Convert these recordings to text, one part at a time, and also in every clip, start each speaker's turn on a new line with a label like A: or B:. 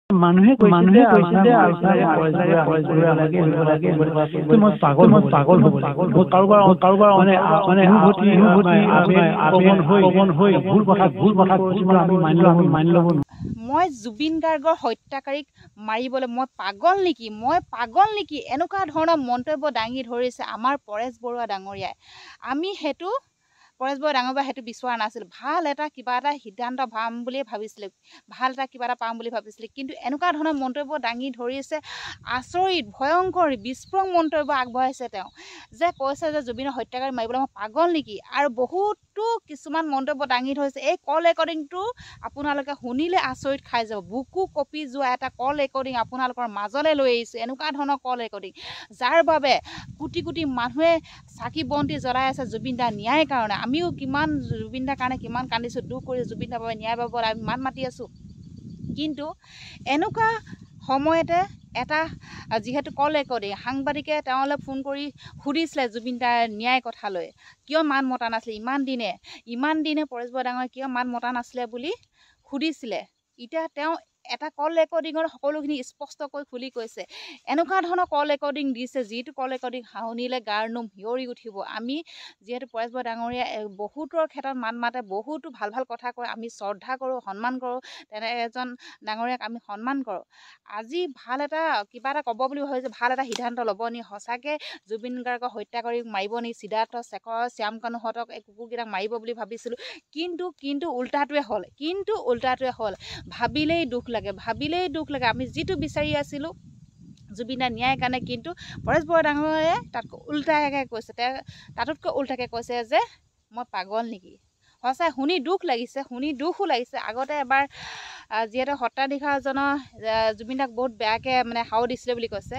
A: মানুহে কৈছে যে পাগল হ'ব কাৰোবাৰ মানে ভুল কথা কিছুমান আমি মানি ল'ব।
B: মই জুবিন গাৰ্গৰ হত্যাকাৰীক মাৰিবলৈ মই পাগল নেকি এনেকুৱা ধৰণৰ মন্তব্য দাঙি ধৰিছে আমাৰ পৰেশ বৰুৱা ডাঙৰীয়াই। আমি সেইটো পৰেশ বৰুৱা ডাঙৰীয়া সেইটো বিচৰা নাছিলোঁ। ভাল এটা কিবা এটা সিদ্ধান্ত পাম বুলিয়ে ভাবিছিলোঁ, ভাল এটা কিবা এটা পাম বুলি ভাবিছিলোঁ, কিন্তু এনেকুৱা ধৰণৰ মন্তব্য দাঙি ধৰিছে। আচৰিত ভয়ংকৰ বিস্ফোৰক মন্তব্য আগবঢ়াইছে তেওঁ, যে কৈছে যে জুবিনৰ হত্যাকাৰী মাৰিবলৈ মই পাগল নেকি। আৰু বহুতো কিছুমান মন্তব্য দাঙি ধৰিছে। এই কল ৰেকৰ্ডিংটো আপোনালোকে শুনিলে আচৰিত খাই যাব। বুকু কপি যোৱা এটা কল ৰেকৰ্ডিং আপোনালোকৰ মাজলৈ লৈ আহিছোঁ। এনেকুৱা ধৰণৰ কল ৰেকৰ্ডিং, যাৰ বাবে কোটি কোটি মানুহে চাকি বন্তি জ্বলাই আছে জুবিন দাৰ ন্যায়ৰ কাৰণে। আমিও কিমান জুবিন দাৰ কাৰণে কিমান কান্দিছোঁ, দুখ কৰি জুবিন দাৰ বাবে ন্যায় পাবলৈ আমি মাত মাতি আছোঁ। কিন্তু এনেকুৱা সময়তে এটা যিহেতু কল ৰেকৰ্ডিং, সাংবাদিকে তেওঁলৈ ফোন কৰি সুধিছিলে জুবিন দাৰ ন্যায় কথালৈ, কিয় মাত মতা নাছিলে ইমান দিনে পৰেশ বৰুৱা ডাঙৰীয়াই কিয় মাত মতা নাছিলে বুলি সুধিছিলে। এতিয়া তেওঁ এটা কল ৰেকৰ্ডিঙৰ সকলোখিনি স্পষ্টকৈ খুলি কৈছে। এনেকুৱা ধৰণৰ কল ৰেকৰ্ডিং দিছে, যিটো কল ৰেকৰ্ডিং শুনিলে গাৰ নোম শিয়ৰি উঠিব। আমি যিহেতু পৰেশ বৰুৱা ডাঙৰীয়াই বহুতৰ ক্ষেত্ৰত মাত মাতে, বহুতো ভাল ভাল কথা কয়, আমি শ্ৰদ্ধা কৰোঁ, সন্মান কৰোঁ, তেনে এজন ডাঙৰীয়াক আমি সন্মান কৰোঁ। আজি ভাল এটা কিবা এটা ক'ব বুলি ভাবিছে, ভাল এটা সিদ্ধান্ত ল'ব নি, সঁচাকৈ জুবিন গাৰ্গক হত্যা কৰি মাৰিব নি, সিদ্ধাৰ্থ শেখৰ শ্যামকানুহঁতক এই কুকুৰকেইটাক মাৰিব বুলি ভাবিছিলোঁ। কিন্তু উল্টাটোৱে হ'ল। ভাবিলেই দুখ লাগে। আমি যিটো বিচাৰি আছিলোঁ জুবিন দাৰ ন্যায়ৰ কাৰণে, কিন্তু পৰেশ বৰুৱা ডাঙৰীয়াই তাতোতকৈ উল্টাকৈ কৈছে যে মই পাগল নেকি। সঁচাই শুনি দুখো লাগিছে। আগতে এবাৰ যিহেতু সত্ৰাধিকাৰজনৰ জুবিন দাক বহুত বেয়াকৈ মানে সাও দিছিলে বুলি কৈছে।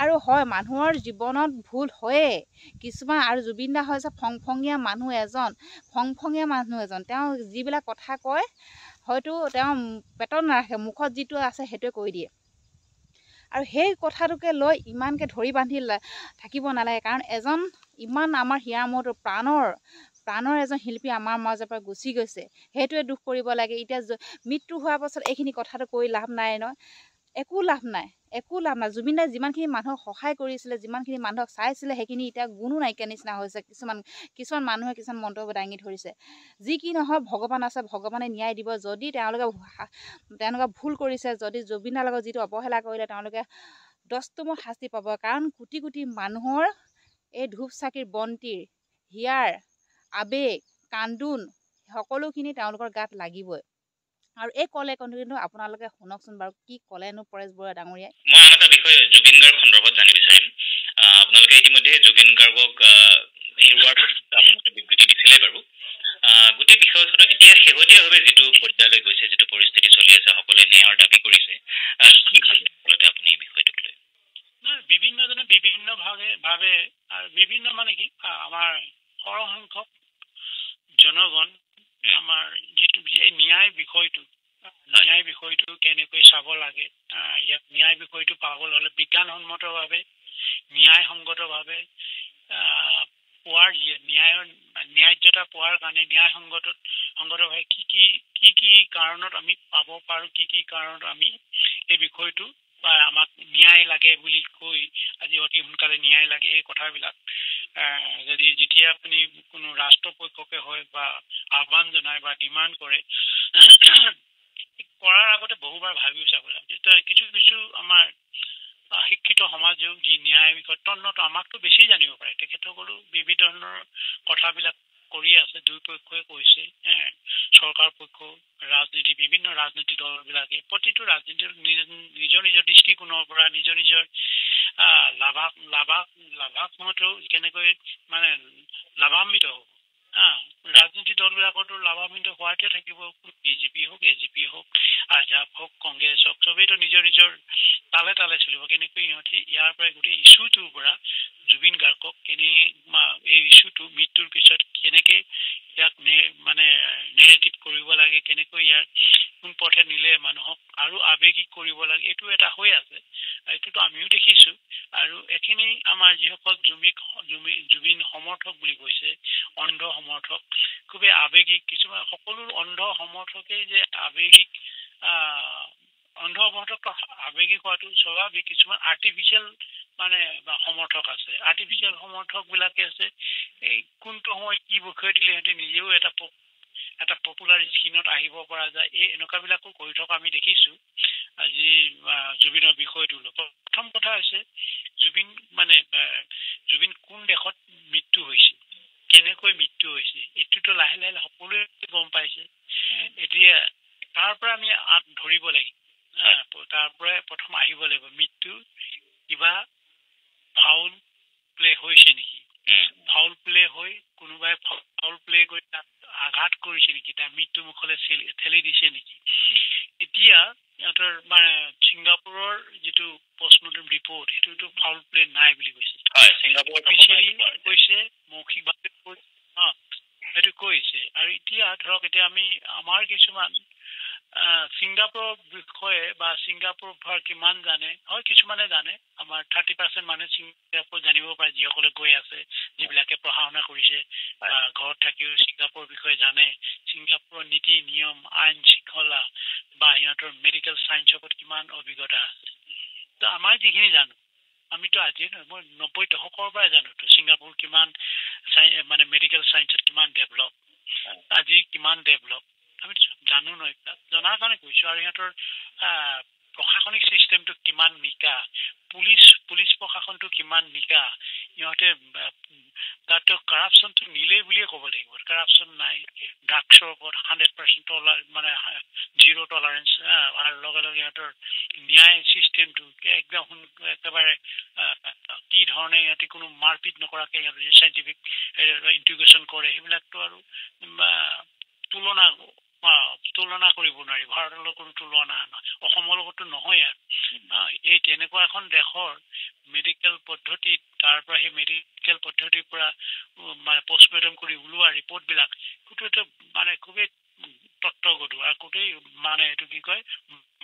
B: আৰু হয়, মানুহৰ জীৱনত ভুল হয়েই কিছুমান। আৰু জুবিন দা হৈছে ফংফঙীয়া মানুহ এজন। তেওঁ যিবিলাক কথা কয় হয়তো তেওঁ পেটত নাৰাখে, মুখত যিটো আছে সেইটোৱে কৈ দিয়ে। আৰু সেই কথাটোকে লৈ ইমানকৈ ধৰি বান্ধি থাকিব নালাগে। কাৰণ এজন ইমান আমাৰ হিয়াৰ আমঠু প্ৰাণৰ এজন শিল্পী আমাৰ মাজৰ পৰা গুচি গৈছে, সেইটোৱে দুখ কৰিব লাগে। এতিয়া মৃত্যু হোৱাৰ পাছত এইখিনি কথাটো কৈ লাভ নাই নহয়, একো লাভ নাই। জুবিন দাই যিমানখিনি মানুহক সহায় কৰিছিলে, যিমানখিনি মানুহক চাইছিলে, সেইখিনি এতিয়া গুণো নাইকিয়া নিচিনা হৈছে। কিছুমান মানুহে কিছুমান মন্তব্য দাঙি ধৰিছে। যি কি নহয়, ভগৱান আছে, ভগৱানে ন্যায় দিব। যদি তেওঁলোকে ভুল কৰিছে, যদি জুবিন দাৰ লগত যিটো অৱহেলা কৰিলে, তেওঁলোকে দস্তমত শাস্তি পাব। কাৰণ কোটি কোটি মানুহৰ এই ধূপ চাকিৰ বন্তিৰ হিয়াৰ আবেগ কান্দোন সকলোখিনি তেওঁলোকৰ গাত লাগিবই। আৰু এই কলে কিন্তু আপোনালোকে শুনকচোন বাৰু, কি ক'লেনো পৰেশ বৰুৱা ডাঙৰীয়াই।
C: মই আন এটা বিষয় জুবিন গাৰ্গ সন্দৰ্ভত জানিব বিচাৰিম। আপোনালোকে ইতিমধ্যে জুবিন গাৰ্গক হেৰুৱাৰ আপোনালোকে বিবৃতি দিছিলে বাৰু। গোটেই বিষয়খনত এতিয়া শেহতীয়াভাৱে যিটো পৰ্যায়লৈ গৈছে, যিটো পৰিস্থিতি চলি আছে, সকলোৱে ন্যায়ৰ দাবী কৰিছে, কি ভাবে আপুনি এই বিষয়টোক লৈ?
D: বিভিন্নজনে বিভিন্ন ভাৱে আৰু বিভিন্ন মানে কি আমাৰ সৰহসংখ্যক জনগণ আমাৰ যিটো এই ন্যায় বিষয়টো কেনেকৈ চাব লাগে, ইয়াত ন্যায় বিষয়টো পাবলৈ হ'লে বিজ্ঞানসন্মতভাৱে ন্যায়সংগতভাৱে পোৱাৰ ন্যায্যতা পোৱাৰ কাৰণে ন্যায়সংগতভাৱে কি কাৰণত আমি পাব পাৰোঁ, কি কাৰণত আমি এই বিষয়টো বা আমাক ন্যায় লাগে বুলি কৈ আজি অতি সোনকালে ন্যায় লাগে, এই কথাবিলাক যেতিয়া আপুনি কোনো ৰাষ্ট্ৰপক্ষকে হয় বা আহ্বান জনায় বা ডিমাণ্ড কৰে, কৰাৰ আগতে বহুবাৰ ভাবিও চাব লাগে। কিছু আমাৰ শিক্ষিত সমাজেও যি ন্যায় বিষয় তন্নত আমাকতো বেছি জানিব পাৰে, তেখেতসকলো বিভিন্ন ধৰণৰ কথাবিলাক কৰি আছে। দুই পক্ষই কৈছে, চৰকাৰ পক্ষ, বিভিন্ন ৰাজনীতিক দলবিলাকে প্ৰতিটো ৰাজনীতিৰ নিজৰ দৃষ্টিকোণৰ পৰা নিজৰ লাভাংশতো কেনেকৈ মানে লাভান্বিত হ'ব। ৰাজনীতিক দলবিলাকতো লাভান্বিত হোৱাতে থাকিব, বিজেপি হওক, এজিপি হওক, আজাপ হওক, কংগ্ৰেছ হওক, চবেইতো নিজৰ তালে চলিব। কেনেকৈ ইহঁতি ইয়াৰ পৰা গোটেই ইছ্যুটোৰ পৰা জুবিন গাৰ্গক এই ইছ্যুটো মৃত্যুৰ পিছত কেনেকৈ ইয়াক মানে নেৰেটিভ কৰিব লাগে, কেনেকৈ ইয়াক কোন পথে নিলে মানুহক আৰু আৱেগিক কৰিব লাগে, এইটো এটা হৈ আছে। এইটোতো আমিও দেখিছোঁ। আৰু এইখিনি আমাৰ যিসকল জুবিন সমৰ্থক বুলি কৈছে, অন্ধ সমৰ্থক, খুবেই আৱেগিক, কিছুমান সকলো অন্ধ সমৰ্থকেই যে আৱেগিক অন্ধ সমৰ্থক আৱেগিক হোৱাটো স্বাভাৱিক। কিছুমান আৰ্টিফিচিয়েল মানে সমৰ্থক আছে, আৰ্টিফিচিয়েল সমৰ্থকবিলাকে আছে এই কোনটো সময়ত কি বিষয় দিলে সিহঁতে নিজেও এটা পপুলাৰ স্কিনত আহিব পৰা যায়। এই এনেকুৱাবিলাকো কৰি থকা আমি দেখিছোঁ। আজি জুবিনৰ বিষয়টো প্ৰথম কথা হৈছে জুবিন কোন দেশত মৃত্যু হৈছিল, কেনেকৈ মৃত্যু হৈছে, এইটোতো লাহে লাহে সকলোৱে গম পাইছে। এতিয়া তাৰ পৰা আমি ধৰিব লাগিব, তাৰ পৰাই প্ৰথম আহিব লাগিব মৃত্যু কিবা ফাউল প্লে হৈছে নেকি, ফাউল প্লে হৈ কোনোবাই ফাউল প্লে কৰি তাত আঘাত কৰিছে নেকি, তাৰ মৃত্যু মুখলৈ ঠেলি দিছে নেকি। এতিয়া সিহঁতৰ মানে ছিংগাপুৰৰ যিটো পষ্টমৰ্টেম ৰিপৰ্ট সেইটোতো ফাউল প্লে নাই বুলি কৈছে, কৈছে মৌখিকভাৱে সেইটো কৈছে। আৰু এতিয়া ধৰক এতিয়া আমি আমাৰ কিছুমান ছিংগাপুৰৰ বিষয়ে বা ছিংগাপুৰ কিমান জানে, হয় কিছুমানে জানে, আমাৰ 30% মানুহে ছিংগাপুৰ জানিব পাৰে যিসকলে গৈ আছে, যিবিলাকে পঢ়া শুনা কৰিছে বা ঘৰত থাকিও ছিংগাপুৰৰ বিষয়ে জানে, ছিংগাপুৰৰ নীতি নিয়ম আইন শৃংখলা বা সিহঁতৰ মেডিকেল চায়েন্সৰ ওপৰত কিমান অভিজ্ঞতা আছে। তো আমাৰ যিখিনি জানো, আমিতো আজি নহয় মই 90 দশকৰ পৰাই জানোতো ছিংগাপুৰ কিমান মানে মেডিকেল চায়েন্সত কিমান ডেভেলপ, আজি কিমান ডেভেলপ আমি জানো ন, এইবিলাক জনাৰ কাৰণে কৈছোঁ। আৰু সিহঁতৰ প্ৰশাসনিক চিষ্টেমটো কিমান নিকা, পুলিচ প্ৰশাসনটো কিমান নিকা, সিহঁতে তাতো কাৰাপশ্যনটো নিলেই বুলিয়ে ক'ব লাগিব, কাৰাপশ্যন নাই, ড্ৰাগছৰ ওপৰত 100% মানে 0 টলাৰেঞ্চ, আৰু লগে লগে সিহঁতৰ ন্যায় চিষ্টেমটো একদম একেবাৰে কি ধৰণে সিহঁতে কোনো মাৰপিট নকৰাকৈ সিহঁতে চাইণ্টিফিক ইণ্টিগ্ৰেশ্যন কৰে, সেইবিলাকতো আৰু তুলনা কৰিব নোৱাৰি, ভাৰতৰ লগত কোনো তুলনা নহয়, অসমৰ লগতো নহয়। আৰু এই তেনেকুৱা এখন দেশৰ মেডিকেল পদ্ধতিত তাৰ পৰা সেই মেডিকেল পদ্ধতিৰ পৰা মানে পষ্টমৰ্টেম কৰি ওলোৱা ৰিপৰ্টবিলাক সেইটো মানে খুবেই তত্ত্বগধুৰ আৰু গোটেই মানে এইটো কি কয়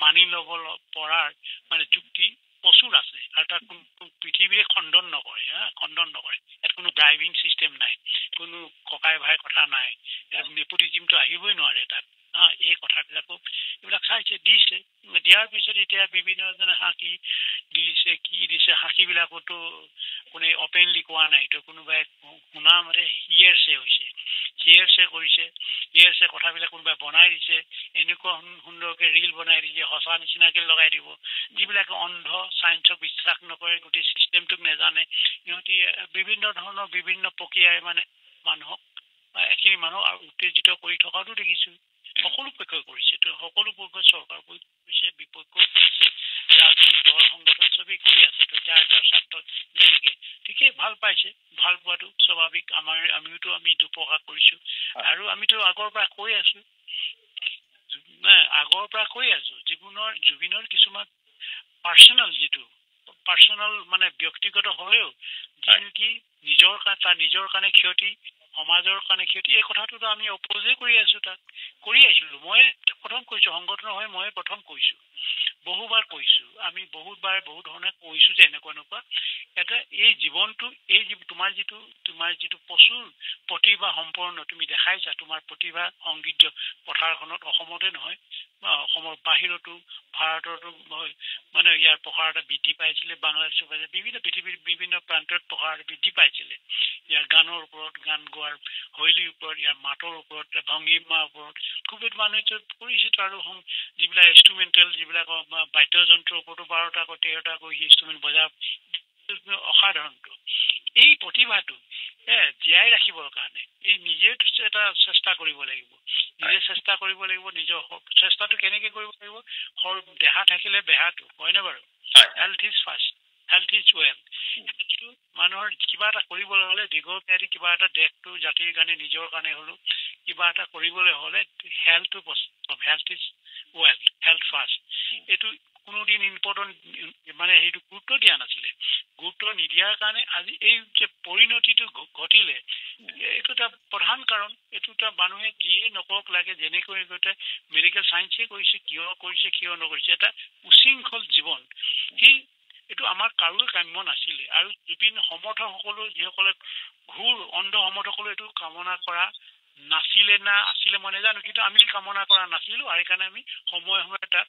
D: মানি ল'ব পৰাৰ মানে যুক্তি প্ৰচুৰ আছে। আৰু তাত কোনো পৃথিৱীয়ে খণ্ডন নকৰে, ইয়াত কোনো ড্ৰাইভিং চিষ্টেম নাই, কোনো ককাই ভাই কথা নাই, নেপোটিজিমটো আহিবই নোৱাৰে তাত। এই কথাবিলাকো এইবিলাক চাইছে দিছে, দিয়াৰ পিছত এতিয়া বিভিন্ন জনে সাক্ষী দিছে, কি দিছে, সাক্ষীবিলাকতো কোনে অপেনলি কোৱা নাই, তো কোনোবাই শুনা মতে হিয়েৰছে হৈছে, হিয়েৰছে কৰিছে, হিয়েৰছে কথাবিলাক কোনোবাই বনাই দিছে, এনেকুৱা সুন্দৰকৈ ৰিল বনাই দিছে, সঁচা নিচিনাকৈ লগাই দিব। যিবিলাকে অন্ধ চায়েন্সক বিশ্বাস নকৰে, গোটেই চিষ্টেমটোক নেজানে, সিহঁতি বিভিন্ন ধৰণৰ বিভিন্ন প্ৰক্ৰিয়াৰে মানে এখিনি মানুহক উত্তেজিত কৰি থকাটো দেখিছোঁ। সকলো পক্ষই কৰিছে, তো সকলো পক্ষই চৰকাৰ কৰিছে, বিপক্ষও কৰিছে, ৰাজনৈতিক দল সংগঠন চবেই কৰি আছে। তো যাৰ স্বাৰ্থত যেনেকে ঠিকেই ভাল পাইছে, ভাল পোৱাটো স্বাভাৱিক। আমি দুপ্ৰকাশ কৰিছোঁ আৰু আমিতো আগৰ পৰা কৈ আছো জুবিনৰ কিছুমান পাৰ্চনেল মানে ব্যক্তিগত হলেও যি নেকি তাৰ নিজৰ কাৰণে ক্ষতি, সমাজৰ কাৰণে ক্ষতি, এই কথাটোতো আমি অপোজে কৰি আহিছিলো। মই প্ৰথম কৈছো, সংগঠনৰ হৈ মই প্ৰথম কৈছো, বহুবাৰ কৈছো, আমি বহুতবাৰ বহুত ধৰণে কৈছো যে এনেকুৱা এটা এই জীৱনটো তোমাৰ যিটো প্ৰচুৰ প্ৰতিভা সম্পন্ন তুমি দেখাইছা, তোমাৰ প্ৰতিভা সংগীত পথাৰখনত অসমতে নহয় অসমৰ বাহিৰতো ভাৰততো মানে ইয়াৰ প্ৰসাৰতা বৃদ্ধি পাইছিলে, বাংলাদেশৰ পৃথিৱীৰ বিভিন্ন প্ৰান্তত প্ৰসাৰতা বৃদ্ধি পাইছিলে। ইয়াৰ গানৰ ওপৰত, গান গোৱাৰ শৈলীৰ ওপৰত, ইয়াৰ মাতৰ ওপৰত, ভংগীমাৰ ওপৰত খুব মানুহে পৰিচিত। আৰু যিবিলাক ইনষ্ট্ৰুমেণ্টেল যিবিলাক বাদ্যযন্ত্ৰৰ ওপৰতো 12টাকৈ 13টাকৈ ইনষ্ট্ৰুমেণ্ট বজা অসাধাৰণটো। এই প্ৰতিভাটো জীয়াই ৰাখিবৰ কাৰণে এই নিজে এটা চেষ্টা কৰিব লাগিব, নিজৰ চেষ্টাটো কেনেকে কৰিব লাগিব, দেহা থাকিলে বেহাটো, হয়নে বাৰু? Health is first, health is well. মানুহৰ কিবা এটা কৰিবলৈ হলে দীৰ্ঘম্যাদী কিবা এটা দেশটো জাতিৰ কাৰণে নিজৰ কাৰণে হলেও কিবা এটা কৰিবলৈ হলে হেল্থটো প্ৰথম, health is well, health first. এইটো কোনোদিন ইম্পৰ্টেণ্ট মানে সেইটো গুৰুত্ব দিয়া নাছিলে, গুৰুত্ব নিদিয়াৰ কাৰণে আজি এই যে পৰিণতিটো ঘটিলে, এইটো এটা প্ৰধান কাৰণ। এইটো এটা মানুহে যিয়ে নকওক লাগে, যেনেকৈ মেডিকেল চায়েন্সে কৰিছে, কিয় নকৰিছে, এটা উশৃংখল জীৱন এইটো আমাৰ কাৰো কাম্য নাছিলে। আৰু বিভিন্ন সমৰ্থকসকলো যিসকলে অন্ধ সমৰ্থকসকলো এইটো কামনা কৰা নাছিলে না আছিলে মই নাজানো, কিন্তু আমি কামনা কৰা নাছিলো। আৰু সেইকাৰণে আমি সময়ে তাক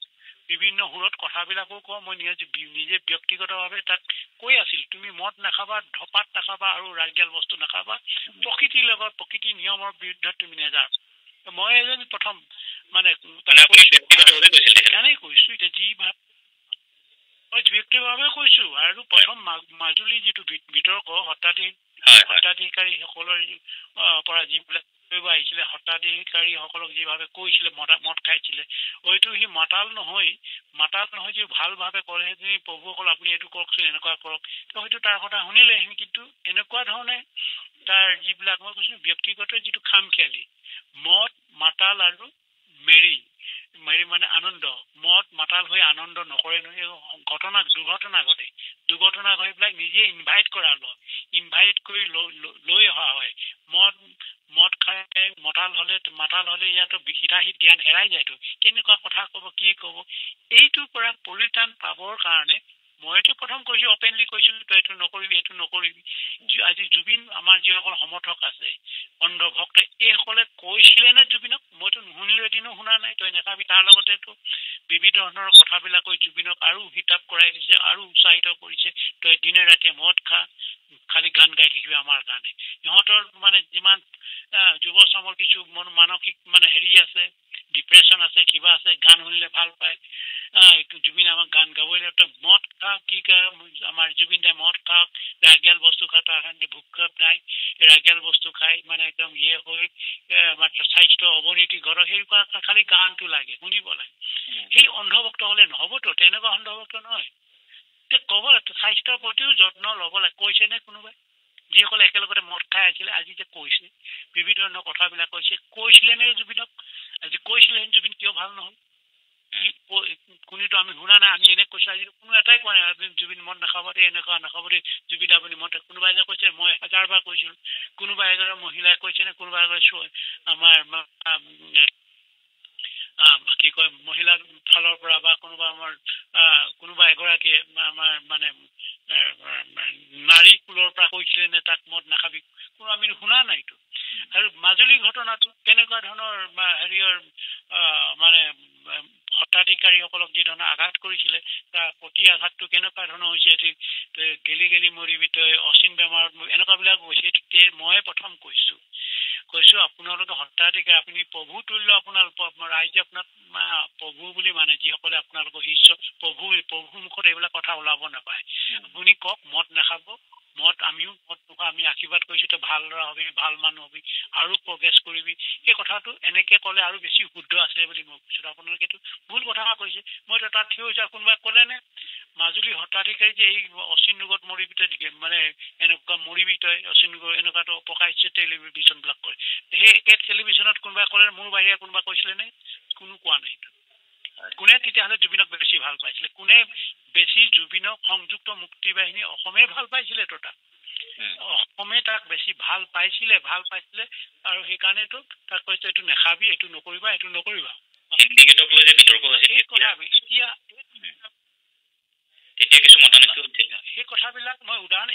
D: বিভিন্ন সুৰত কথাবিলাকো কওঁ মই নিজে ব্যক্তিগতভাৱে তাক কৈ আছিল তুমি মদ নাখাবা ধপাত নাখাবা আৰু ৰাগিয়াল বস্তু নাখাবা প্ৰকৃতিৰ লগত প্ৰকৃতিৰ নিয়মৰ বিৰুদ্ধে তুমি নেযাবা মই এজন প্ৰথম মানে সেইকাৰণেই কৈছো এতিয়া যি মই ব্যক্তিগতভাৱে কৈছো আৰু প্ৰথম মাজুলী যিটো বিতৰ্ক সত্ৰাধিকাৰীসকলৰ পৰা যিবিলাক আহিছিলে সত্ৰাধিকাৰীসকলক যিভাৱে কৈছিলে মদ খাইছিলে হয়তো সি মাতাল নহয় যে ভালভাৱে কৰে যে প্ৰভুসকল আপুনি এইটো কৰকচোন এনেকুৱা কৰক হয়তো তাৰ কথা শুনিলে কিন্তু এনেকুৱা ধৰণে তাৰ যিবিলাক মই কৈছো ব্যক্তিগত যিটো খামখেয়ালি মদ মাতাল আৰু মেৰি মানে আনন্দ মদ মাতাল হৈ আনন্দ নকৰে নহয় দুৰ্ঘটনা ঘটি পেলাই নিজে ইনভাইট কৰি লৈ অহা হয় মদ খাই মাতাল হলে ইয়াতো হিতাহিত জ্ঞান হেৰাই যায়তো কেনেকুৱা কথা কব কি কব এইটোৰ পৰা পৰিত্ৰাণ পাবৰ কাৰণে মইতো প্ৰথম কৈছো অপেনলি কৈছো তই এইটো নকৰিবি আজি জুবিন আমাৰ যিসকল সমৰ্থক আছে অন্ধভক্ত এইসকলে কৈছিলে নে জুবিনক মইতো নুশুনিলো এদিনো শুনা নাই তই নেখাবি তাৰ লগতেতো বিভিন্ন ধৰণৰ কথাবিলাক কৈ জুবিনক আৰু হিতাপ কৰাই দিছে আৰু উৎসাহিত কৰিছে তই দিনে ৰাতিয়ে মদ খা খালি গান গাই থাকিবি আমাৰ কাৰণে সিহঁতৰ মানে যিমান যুৱ চামৰ কিছু মানসিক মানে হেৰি আছে ডিপ্ৰেশ্যন আছে কিবা আছে গান শুনিলে ভাল পায় জুবিন আমাক গান গাবই লাগিব মদ খাওক কি আমাৰ জুবিন দাই মদ খাওক ৰাগিয়াল বস্তু খা তাৰ কাৰণে ভোগ নাই ৰাগিয়াল বস্তু খাই মানে একদম হৈ মাত্ৰ স্বাস্থ্য অৱনতি ঘৰৰ সেইবিলাক খালি গানটো লাগে শুনিব লাগে সেই অন্ধভক্ত হলে নহবতো তেনেকুৱা অন্ধভক্ত নহয় ক'ব লাগে স্বাস্থ্যৰ প্ৰতিও যত্ন ল'ব লাগে কৈছে নে কোনোবাই যিসকলে একেলগতে মদ খাই আছিলে আজি যে কৈছে বিভিন্ন ধৰণৰ কথাবিলাক কৈছিলে নে জুবিনক আজি কৈছিলে জুবিন কিয় ভাল নহল কোনোতো আমি শুনা নাই আমি এনে কৈছো আজি কোনো এটাই কোৱা নাই জুবিন মদ নাখাব দে এনেকুৱা নাখাব দে জুবিন আপুনি মদ কোনোবাই যে কৈছে মই 1000বাৰ কৈছিলো কোনোবা এগৰাকী মহিলাই কৈছে নে কোনোবা এগৰাকী আমাৰ কি কয় মহিলাৰ ফালৰ পৰা বা কোনোবা এগৰাকী আমাৰ মানে নাৰী কুলৰ পৰা কৈছিলে নে তাক মদ নাখাবি কোনো আমি শুনা নাইতো আৰু মাজুলীৰ ঘটনাটো কেনেকুৱা ধৰণৰ হেৰিয়ৰ মানে সত্ৰাধিকাৰীসকলক যি ধৰণৰ আঘাত কৰিছিলে তাৰ প্ৰতি আঘাতটো কেনেকুৱা ধৰণৰ হৈছে তই গেলি মৰিবি তই অচিন বেমাৰত এনেকুৱাবিলাক হৈছে মই প্ৰথম কৈছো আপোনালোকে সত্ৰাধিকাৰী আপুনি প্ৰভু তুল্য আপোনালোকৰ ৰাইজে আপোনাক প্ৰভু বুলি মানে যিসকলে আপোনালোকৰ শিষ্য প্ৰভু মুখত এইবিলাক কথা ওলাব নাপায় আপুনি কওক মদ নাখাব মদ আমিও মদ নোখোৱা আমি আশীৰ্বাদ কৰিছো তই ভাল ল'ৰা হবি ভাল মানুহ হবি আৰু প্ৰগ্ৰেছ কৰিবি এই কথাটো এনেকে ক'লে আৰু বেছি শুদ্ধ আছে বুলি মই কৈছো আপোনালোকেতো ভুল কথা কৈছে মইতো তাত থিয় হৈছো কোনোবাই ক'লে নে মাজুলী সত্ৰাধিকাৰী যে এই অচিন ৰোগত মৰিবি তই মানে এনেকুৱা মৰিবি তই অচিন ৰোগ এনেকুৱাতো অপকাইছে টেলিভিশ্যনবিলাক কৰে সেই একে টেলিভিশ্যনত কোনোবাই ক'লে মোৰ বাহিৰে কোনোবা কৈছিলে নে কোনো কোৱা নাই কোনে তেতিয়াহ'লে জুবিনক বেছি ভাল পাইছিলে কোনে বেছি জুবিনক সংযুক্ত মুক্তি বাহিনী অসমে ভাল পাইছিলে তাক অসমে তাক বেছি ভাল পাইছিলে আৰু সেইকাৰণেতো তাক কৈছে এইটো নাখাবি এইটো নকৰিবা
C: তেতিয়া কিছু মতানৈক্য
D: সেই কথাবিলাক মই উদাহৰণ